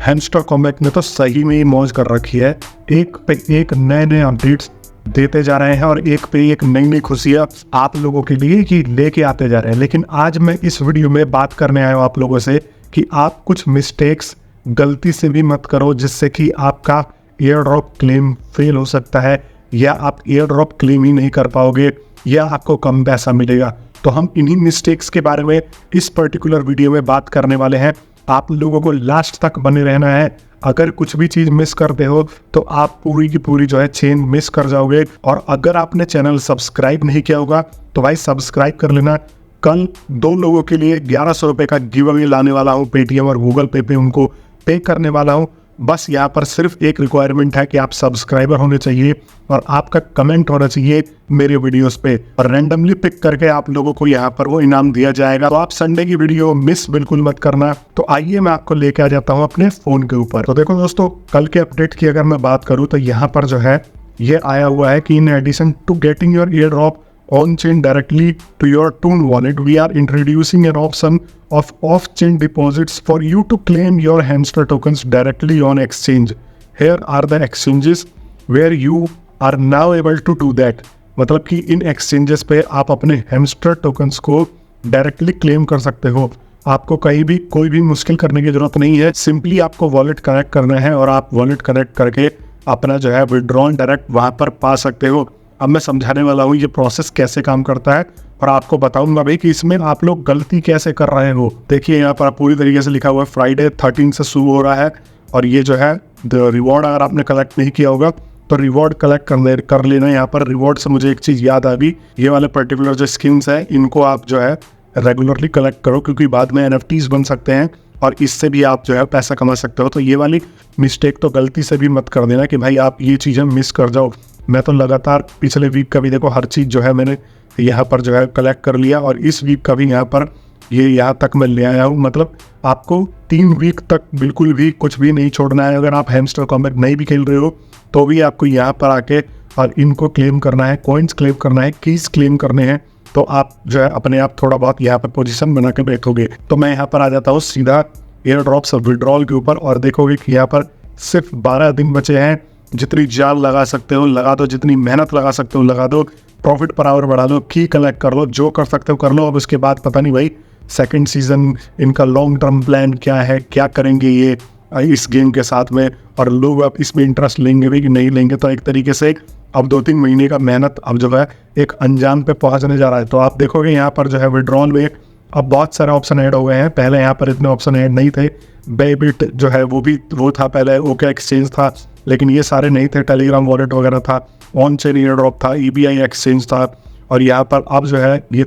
Hamster combat ने तो सही में ही मौज कर रखी है। एक पे एक नए नए अपडेट्स देते जा रहे हैं और एक पे एक नई नई खुशियाँ आप लोगों के लिए कि लेके आते जा रहे हैं। लेकिन आज मैं इस वीडियो में बात करने आया हूँ आप लोगों से कि आप कुछ मिस्टेक्स गलती से भी मत करो जिससे कि आपका एयर ड्रॉप क्लेम फेल हो सकता है, या आप एयर ड्रॉप क्लेम ही नहीं कर पाओगे, या आपको कम पैसा मिलेगा। तो हम इन्हीं मिस्टेक्स के बारे में इस पर्टिकुलर वीडियो में बात करने वाले हैं। आप लोगों को लास्ट तक बने रहना है। अगर कुछ भी चीज़ मिस करते हो तो आप पूरी की पूरी जो है चेन मिस कर जाओगे। और अगर आपने चैनल सब्सक्राइब नहीं किया होगा तो भाई सब्सक्राइब कर लेना। कल 2 लोगों के लिए 1100 रुपये का गिव अवे लाने वाला हूँ। पेटीएम और गूगल पे उनको पे करने वाला हूँ। बस यहाँ पर सिर्फ एक रिक्वायरमेंट है कि आप सब्सक्राइबर होने चाहिए और आपका कमेंट होना चाहिए मेरे वीडियोस पे, और रैंडमली पिक करके आप लोगों को यहाँ पर वो इनाम दिया जाएगा। तो आप संडे की वीडियो मिस बिल्कुल मत करना। तो आइए मैं आपको लेके आ जाता हूँ अपने फ़ोन के ऊपर। तो देखो दोस्तों, कल के अपडेट की अगर मैं बात करूँ तो यहाँ पर जो है ये आया हुआ है कि in addition to getting your airdrop on-chain directly to your Toon wallet, we are introducing an option of off-chain deposits for you to claim your Hamster tokens directly on exchange. Here are the exchanges where you are now able to do that. मतलब कि इन exchanges पे आप अपने Hamster tokens को directly claim कर सकते हो। आपको कहीं भी कोई भी मुश्किल करने की जरूरत नहीं है। सिंपली आपको वॉलेट कनेक्ट करना है और आप वॉलेट कनेक्ट करके अपना जो है विड्रॉल डायरेक्ट वहाँ पर पा सकते हो। अब मैं समझाने वाला हूँ ये प्रोसेस कैसे काम करता है और आपको बताऊंगा भाई कि इसमें आप लोग गलती कैसे कर रहे हो। देखिए यहाँ पर पूरी तरीके से लिखा हुआ है फ्राइडे 13 से शुरू हो रहा है, और ये जो है रिवॉर्ड अगर आपने कलेक्ट नहीं किया होगा तो रिवॉर्ड कलेक्ट कर लेना। यहाँ पर रिवॉर्ड से मुझे एक चीज़ याद आ गई, ये वाले पर्टिकुलर जो स्किन्स है इनको आप जो है रेगुलरली कलेक्ट करो, क्योंकि बाद में NFTs बन सकते हैं और इससे भी आप जो है पैसा कमा सकते हो। तो ये वाली मिस्टेक तो गलती से भी मत कर देना कि भाई आप ये चीज़ें मिस कर जाओ। मैं तो लगातार पिछले वीक का भी देखो हर चीज़ जो है मैंने यहाँ पर जो है कलेक्ट कर लिया, और इस वीक का भी यहाँ पर ये यहाँ तक मैं ले आया हूँ। मतलब आपको 3 वीक तक बिल्कुल भी कुछ भी नहीं छोड़ना है। अगर आप हैमस्टर कॉम्बैट नहीं भी खेल रहे हो तो भी आपको यहाँ पर आके और इनको क्लेम करना है, कॉइन्स क्लेम करना है, कीज क्लेम करने हैं। तो आप जो है अपने आप थोड़ा बहुत यहाँ पर पोजीशन बना के बैठोगे। तो मैं यहाँ पर आ जाता हूँ सीधा एयर ड्रॉप्स और विड्रॉल के ऊपर, और देखोगे कि यहाँ पर सिर्फ 12 दिन बचे हैं। जितनी जान लगा सकते हो लगा दो, जितनी मेहनत लगा सकते हो लगा दो, प्रॉफिट पर आवर बढ़ा लो, की कलेक्ट कर लो, जो कर सकते हो कर लो। अब उसके बाद पता नहीं भाई सेकंड सीजन इनका लॉन्ग टर्म प्लान क्या है, क्या करेंगे ये इस गेम के साथ में, और लोग अब इसमें इंटरेस्ट लेंगे भी कि नहीं लेंगे। तो एक तरीके से अब 2-3 महीने का मेहनत अब जो है एक अंजाम पे पहुंचने जा रहा है। तो आप देखोगे यहाँ पर जो है विड्रॉल में अब बहुत सारे ऑप्शन ऐड हो गए हैं। पहले यहाँ पर इतने ऑप्शन ऐड नहीं थे। बेबिट जो है वो था पहले, ओके एक्सचेंज था, लेकिन ये सारे नहीं थे। टेलीग्राम वॉलेट वगैरह था, ऑन चेन एयर ड्रॉप था, EBI एक्सचेंज था, और यहाँ पर अब जो है ये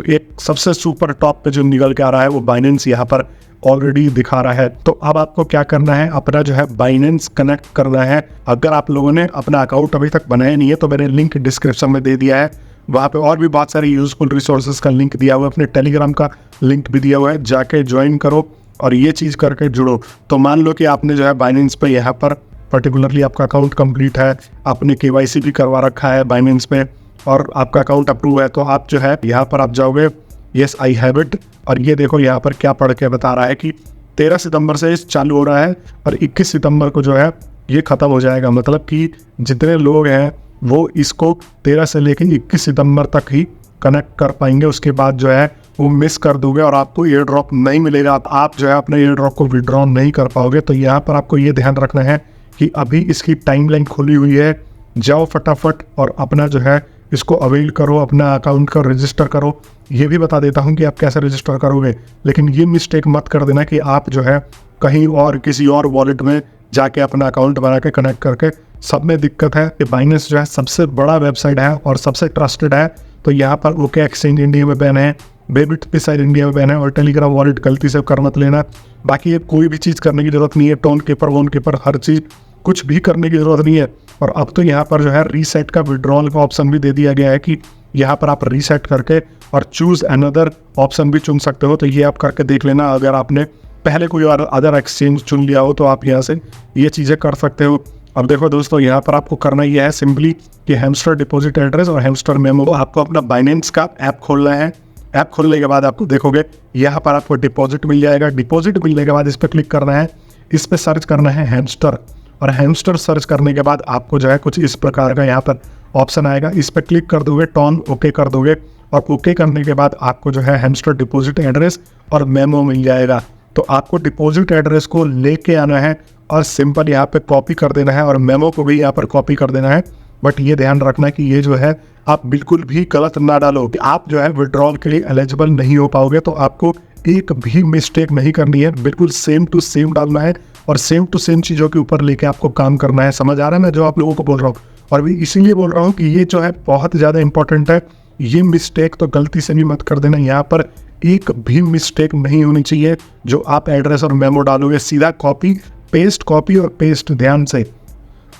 एक सबसे सुपर टॉप पे जो निकल के आ रहा है वो बाइनेंस यहाँ पर ऑलरेडी दिखा रहा है। तो अब आपको क्या करना है, अपना जो है बाइनेंस कनेक्ट करना है। अगर आप लोगों ने अपना अकाउंट अभी तक बनाया नहीं है तो मैंने लिंक डिस्क्रिप्शन में दे दिया है, वहाँ पे और भी बहुत सारे यूजफुल रिसोर्सेज का लिंक दिया हुआ है, अपने टेलीग्राम का लिंक भी दिया हुआ है, जाके ज्वाइन करो और ये चीज़ करके जुड़ो। तो मान लो कि आपने जो है बाइनेंस पे यहाँ पर पर्टिकुलरली आपका अकाउंट कंप्लीट है, आपने KYC भी करवा रखा है बाइनेंस पे और आपका अकाउंट अप्रूव है, तो आप जो है यहाँ पर आप जाओगे येस आई हैव इट, और ये देखो यहाँ पर क्या पढ़ के बता रहा है कि 13 सितंबर से चालू हो रहा है और 21 सितंबर को जो है ये ख़त्म हो जाएगा। मतलब कि जितने लोग हैं वो इसको 13 से लेकर 21 सितंबर तक ही कनेक्ट कर पाएंगे। उसके बाद जो है वो मिस कर दोगे और आपको एयर ड्रॉप नहीं मिलेगा, आप जो है अपने एयर ड्रॉप को विड्रॉ नहीं कर पाओगे। तो यहाँ पर आपको ये ध्यान रखना है कि अभी इसकी टाइमलाइन खुली हुई है, जाओ फटाफट और अपना जो है इसको अवेल करो, अपना अकाउंट का रजिस्टर करो। ये भी बता देता हूँ कि आप कैसे रजिस्टर करोगे, लेकिन ये मिस्टेक मत कर देना कि आप जो है कहीं और किसी और वॉलेट में जाके अपना अकाउंट बना के कनेक्ट करके। सब में दिक्कत है कि बाइनेंस जो है सबसे बड़ा वेबसाइट है और सबसे ट्रस्टेड है, तो यहाँ पर ओके एक्सचेंज इंडिया में बैन है, बेबिट पे शायद इंडिया में बैन है, और टेलीग्राम वॉलेट गलती से कर मत लेना। बाकी ये कोई भी चीज़ करने की ज़रूरत नहीं है, टोन केपर वोन केपर हर चीज़ कुछ भी करने की ज़रूरत नहीं है। और अब तो यहाँ पर जो है रीसेट का विड्रॉल का ऑप्शन भी दे दिया गया है कि यहाँ पर आप रीसेट करके और चूज़ अनदर ऑप्शन भी चुन सकते हो। तो ये आप करके देख लेना, अगर आपने पहले कोई और अदर एक्सचेंज चुन लिया हो तो आप यहाँ से ये चीज़ें कर सकते हो। अब देखो दोस्तों, यहाँ पर आपको करना ये है सिंपली कि हैमस्टर डिपॉजिट एड्रेस और हैमस्टर मेमो, आपको अपना बाइनेंस का ऐप खोलना है। ऐप खोलने के बाद आपको देखोगे यहाँ पर आपको डिपॉजिट मिल जाएगा। डिपॉजिट मिलने के बाद इस पर क्लिक करना है। इस पर सर्च करना है हैमस्टर, और हैमस्टर सर्च करने के बाद आपको जो है कुछ इस प्रकार का यहाँ पर ऑप्शन आएगा। इस पर क्लिक कर दोगे, टर्न ओके कर दोगे, और ओके करने के बाद आपको जो है हैमस्टर डिपॉजिट एड्रेस और मेमो मिल जाएगा। तो आपको डिपॉजिट एड्रेस को लेके आना है और सिंपल यहाँ पे कॉपी कर देना है, और मेमो को भी यहाँ पर कॉपी कर देना है। बट ये ध्यान रखना कि ये जो है आप बिल्कुल भी गलत ना डालो कि आप जो है विड्रॉल के लिए एलिजिबल नहीं हो पाओगे। तो आपको एक भी मिस्टेक नहीं करनी है, बिल्कुल सेम टू सेम डालना है और सेम टू सेम चीज़ों के ऊपर लेके आपको काम करना है। समझ आ रहा है मैं जो आप लोगों को बोल रहा हूँ? और भी इसीलिए बोल रहा हूँ कि ये जो है बहुत ज़्यादा इंपॉर्टेंट है। ये मिस्टेक तो गलती से भी मत कर देना, यहाँ पर एक भी मिस्टेक नहीं होनी चाहिए। जो आप एड्रेस और मेमो डालोगे सीधा कॉपी और पेस्ट ध्यान से।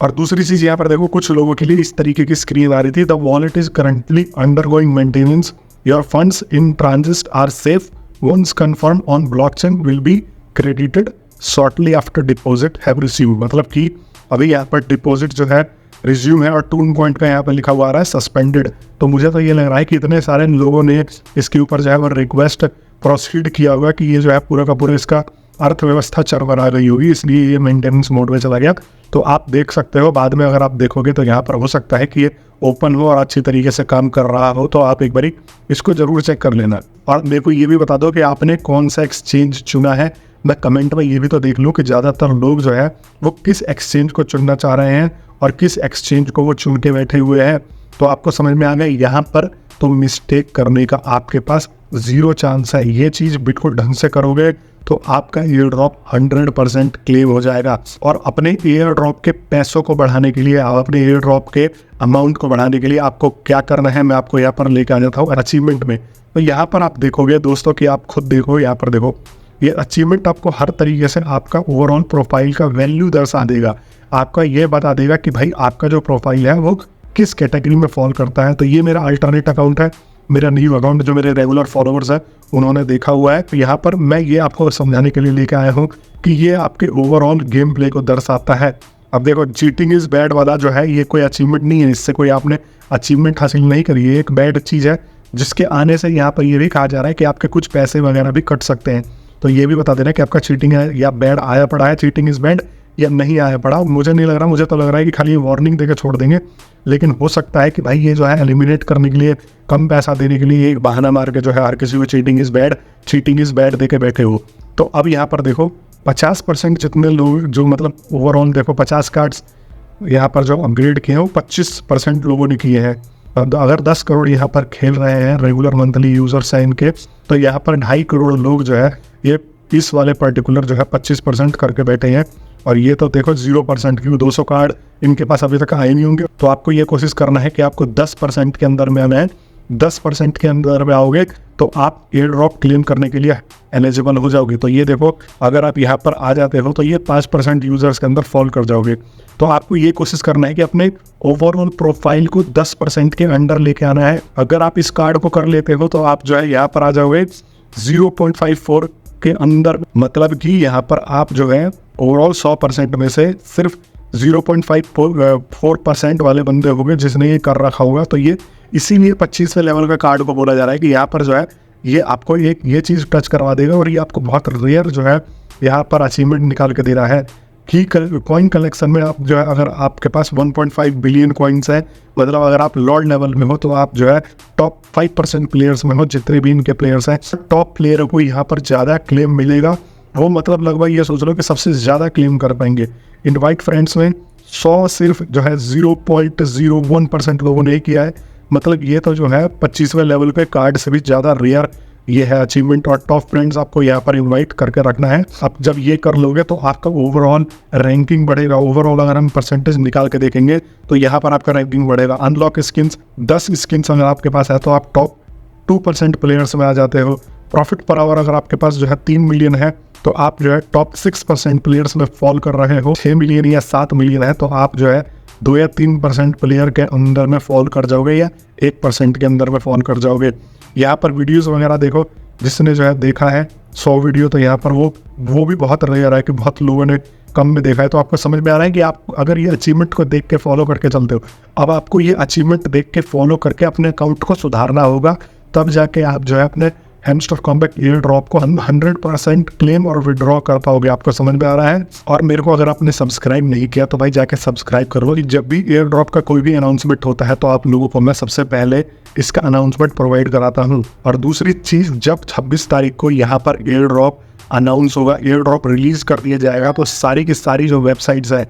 और दूसरी चीज़ यहाँ पर देखो, कुछ लोगों के लिए इस तरीके की स्क्रीन आ रही थी, the wallet is currently undergoing maintenance, your funds in transit are safe, once confirm on blockchain will be credited shortly after deposit have received. मतलब कि अभी यहाँ पर डिपॉजिट जो है रिज्यूम है और टून पॉइंट का यहाँ पर लिखा हुआ आ रहा है सस्पेंडेड। तो मुझे तो ये लग रहा है कि इतने सारे लोगों ने इसके ऊपर जो है वो रिक्वेस्ट प्रोसीड किया होगा कि ये जो है पूरा का पूरा इसका अर्थव्यवस्था चरमरा गई होगी, इसलिए ये मेंटेनेंस मोड में चला गया। तो आप देख सकते हो, बाद में अगर आप देखोगे तो यहाँ पर हो सकता है कि ये ओपन हो और अच्छी तरीके से काम कर रहा हो, तो आप एक बारी इसको जरूर चेक कर लेना। और मेरे को ये भी बता दो कि आपने कौन सा एक्सचेंज चुना है। मैं कमेंट में ये भी तो देख लूँ कि ज़्यादातर लोग जो है वो किस एक्सचेंज को चुनना चाह रहे हैं और किस एक्सचेंज को वो चुन के बैठे हुए हैं। तो आपको समझ में आ गया यहाँ पर तो मिस्टेक करने का आपके पास 0 चांस है। ये चीज़ बिल्कुल ढंग से करोगे तो आपका एयर ड्रॉप 100% क्लेम हो जाएगा। और अपने एयर ड्रॉप के पैसों को बढ़ाने के लिए, अपने एयर ड्रॉप के अमाउंट को बढ़ाने के लिए आपको क्या करना है, मैं आपको यहाँ पर लेकर आ जाता हूँ अचीवमेंट में। तो यहाँ पर आप देखोगे दोस्तों कि आप खुद देखो, यहाँ पर देखो ये अचीवमेंट आपको हर तरीके से आपका ओवरऑल प्रोफाइल का वैल्यू दर्शा देगा। आपका ये बता देगा कि भाई आपका जो प्रोफाइल है वो किस कैटेगरी में फॉल करता है। तो ये मेरा अल्टरनेट अकाउंट है, मेरा न्यू अकाउंट जो मेरे रेगुलर फॉलोअर्स है उन्होंने देखा हुआ है। तो यहाँ पर मैं ये आपको समझाने के लिए लेके आया हूँ कि ये आपके ओवरऑल गेम प्ले को दर्शाता है। अब देखो चीटिंग इज बैड वाला जो है ये कोई अचीवमेंट नहीं है, इससे कोई आपने अचीवमेंट हासिल नहीं करी है, एक बैड चीज़ है जिसके आने से यहाँ पर ये भी कहा जा रहा है कि आपके कुछ पैसे वगैरह भी कट सकते हैं। तो ये भी बता देना कि आपका चीटिंग है या बैड आया पड़ा है, चीटिंग इज बैड या नहीं आया पड़ा। मुझे नहीं लग रहा, मुझे तो लग रहा है कि खाली वार्निंग देकर छोड़ देंगे, लेकिन हो सकता है कि भाई ये जो है एलिमिनेट करने के लिए, कम पैसा देने के लिए एक बहाना मार के जो है हर किसी को चीटिंग इज बैड दे के बैठे हो। तो अब यहाँ पर देखो 50% जितने लोग जो मतलब ओवरऑल देखो 50 कार्ड्स यहाँ पर जो अपग्रेड किए हैं वो 25% लोगों ने किए हैं। अगर 10 करोड़ यहाँ पर खेल रहे हैं रेगुलर मंथली यूजर्स हैं इनके, तो यहाँ पर 2.5 करोड़ लोग जो है ये इस वाले पर्टिकुलर जो है 25% करके बैठे हैं। और ये तो देखो 0% क्यों, 200 कार्ड इनके पास अभी तक आए नहीं होंगे। तो आपको ये कोशिश करना है कि आपको 10% के अंदर में आना है। 10% के अंदर में आओगे तो आप एयर ड्रॉप क्लेम करने के लिए एलिजिबल हो जाओगे। तो ये देखो अगर आप यहाँ पर आ जाते हो तो ये 5% यूजर्स के अंदर फॉल कर जाओगे। तो आपको ये कोशिश करना है कि अपने ओवरऑल प्रोफाइल को 10% के अंडर लेके आना है। अगर आप इस कार्ड को कर लेते हो तो आप जो है यहाँ पर आ जाओगे 0.54 के अंदर, मतलब कि यहाँ पर आप जो है ओवरऑल 100% में से सिर्फ 0.54% वाले बंदे होंगे जिसने ये कर रखा होगा। तो ये इसीलिए 25वें लेवल का कार्ड को बोला जा रहा है कि यहाँ पर जो है ये आपको एक ये चीज़ टच करवा देगा और ये आपको बहुत रेयर जो है यहाँ पर अचीवमेंट निकाल के दे रहा है कि कॉइन कलेक्शन में आप जो है अगर आपके पास 1.5 बिलियन कॉइन्स है, मतलब अगर आप लॉर्ड लेवल में हो तो आप जो है टॉप 5% प्लेयर्स में हो, जितने भी इनके प्लेयर्स हैं टॉप प्लेयर को यहाँ पर ज़्यादा क्लेम मिलेगा। वो मतलब लगभग ये सोच लो कि सबसे ज़्यादा क्लेम कर पाएंगे। इनवाइट फ्रेंड्स में 100 सिर्फ जो है 0.01% लोगों ने किया है, मतलब ये तो जो है 25वें लेवल पे कार्ड से भी ज़्यादा रेयर ये है अचीवमेंट। और टॉप फ्रेंड्स आपको यहाँ पर इनवाइट करके रखना है। अब जब ये कर लोगे तो आपका ओवरऑल रैंकिंग बढ़ेगा। ओवरऑल अगर हम परसेंटेज निकाल के देखेंगे तो यहाँ पर आपका रैंकिंग बढ़ेगा। अनलॉक स्किन्स 10 स्किन्स अगर आपके पास है तो आप टॉप 2% प्लेयर्स में आ जाते हो। प्रॉफिट पर आवर अगर आपके पास जो है 3 मिलियन है तो आप जो है टॉप 6% प्लेयर्स में फॉल कर रहे हो। 6 मिलियन या 7 मिलियन है तो आप जो है 2 या 3% प्लेयर के अंदर में फॉल कर जाओगे या 1% के अंदर में फॉल कर जाओगे। यहाँ पर वीडियोस वगैरह देखो, जिसने जो है देखा है 100 वीडियो तो यहाँ पर वो भी बहुत रेयर है कि बहुत लोगों ने कम में देखा है। तो आपको समझ में आ रहा है कि आप अगर ये अचीवमेंट को देख के फॉलो करके चलते हो, अब आपको ये अचीवमेंट देख के फॉलो करके अपने अकाउंट को सुधारना होगा, तब जाके आप जो है अपने हैमस्टर कॉम्पैक्ट एयर ड्रॉप को 100% क्लेम और विड्रॉ कर पाओगे। आपको समझ में आ रहा है? और मेरे को अगर आपने सब्सक्राइब नहीं किया तो भाई जाके सब्सक्राइब कर लो। जब भी एयर ड्रॉप का कोई भी अनाउंसमेंट होता है तो आप लोगों को मैं सबसे पहले इसका अनाउंसमेंट प्रोवाइड कराता हूँ। और दूसरी चीज़, जब 26 तारीख को यहाँ पर एयर ड्रॉप अनाउंस होगा, एयर ड्रॉप रिलीज कर दिया जाएगा, तो सारी की सारी जो वेबसाइट्स है,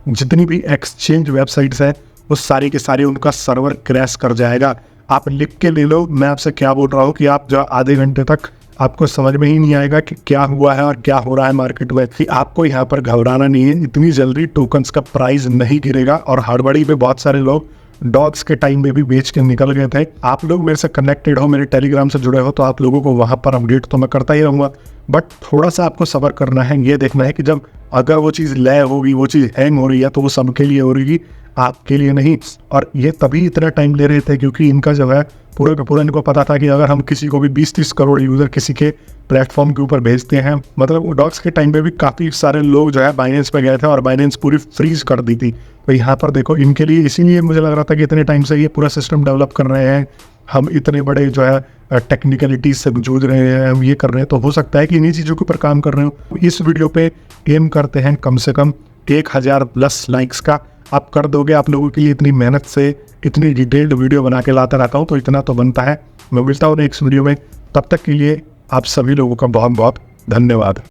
जितनी भी एक्सचेंज वेबसाइट्स है, वो सारी के सारी उनका सर्वर क्रैश कर जाएगा। आप लिख के ले लो, मैं आपसे क्या बोल रहा हूँ कि आप जो आधे घंटे तक आपको समझ में ही नहीं आएगा कि क्या हुआ है और क्या हो रहा है मार्केट में। कि आपको यहाँ पर घबराना नहीं है, इतनी जल्दी टोकन्स का प्राइस नहीं गिरेगा। और हड़बड़ी पे बहुत सारे लोग डॉग्स के टाइम में भी बेच के निकल गए थे। आप लोग मेरे से कनेक्टेड हो, मेरे टेलीग्राम से जुड़े हो, तो आप लोगों को वहाँ पर अपडेट तो मैं करता ही रहूँगा। बट थोड़ा सा आपको सब्र करना है, ये देखना है कि जब अगर वो चीज़ लय होगी, वो चीज़ हैंग हो रही है, तो वो सबके लिए हो रही, आपके लिए नहीं। और ये तभी इतना टाइम ले रहे थे क्योंकि इनका जो है पूरा का पूरा इनको पता था कि अगर हम किसी को भी 20-30 करोड़ यूज़र किसी के प्लेटफॉर्म के ऊपर भेजते हैं, मतलब वो डॉग्स के टाइम पे भी काफ़ी सारे लोग जो है बाइनेंस पे गए थे और बाइनेंस पूरी फ्रीज कर दी थी। तो यहाँ पर देखो, इनके लिए इसीलिए मुझे लग रहा था कि इतने टाइम से ये पूरा सिस्टम डेवलप कर रहे हैं, हम इतने बड़े जो है टेक्निकलिटीज से जूझ रहे हैं, हम ये कर रहे हैं, तो हो सकता है कि इन्हीं चीज़ों के ऊपर काम कर रहे हो। इस वीडियो पे एम करते हैं कम से कम 1000+ लाइक्स का। आप कर दोगे, आप लोगों के लिए इतनी मेहनत से इतनी डिटेल्ड वीडियो बना के लाता रहता हूँ, तो इतना तो बनता है। मैं मिलता हूँ नेक्स्ट वीडियो में, तब तक के लिए आप सभी लोगों का बहुत बहुत धन्यवाद।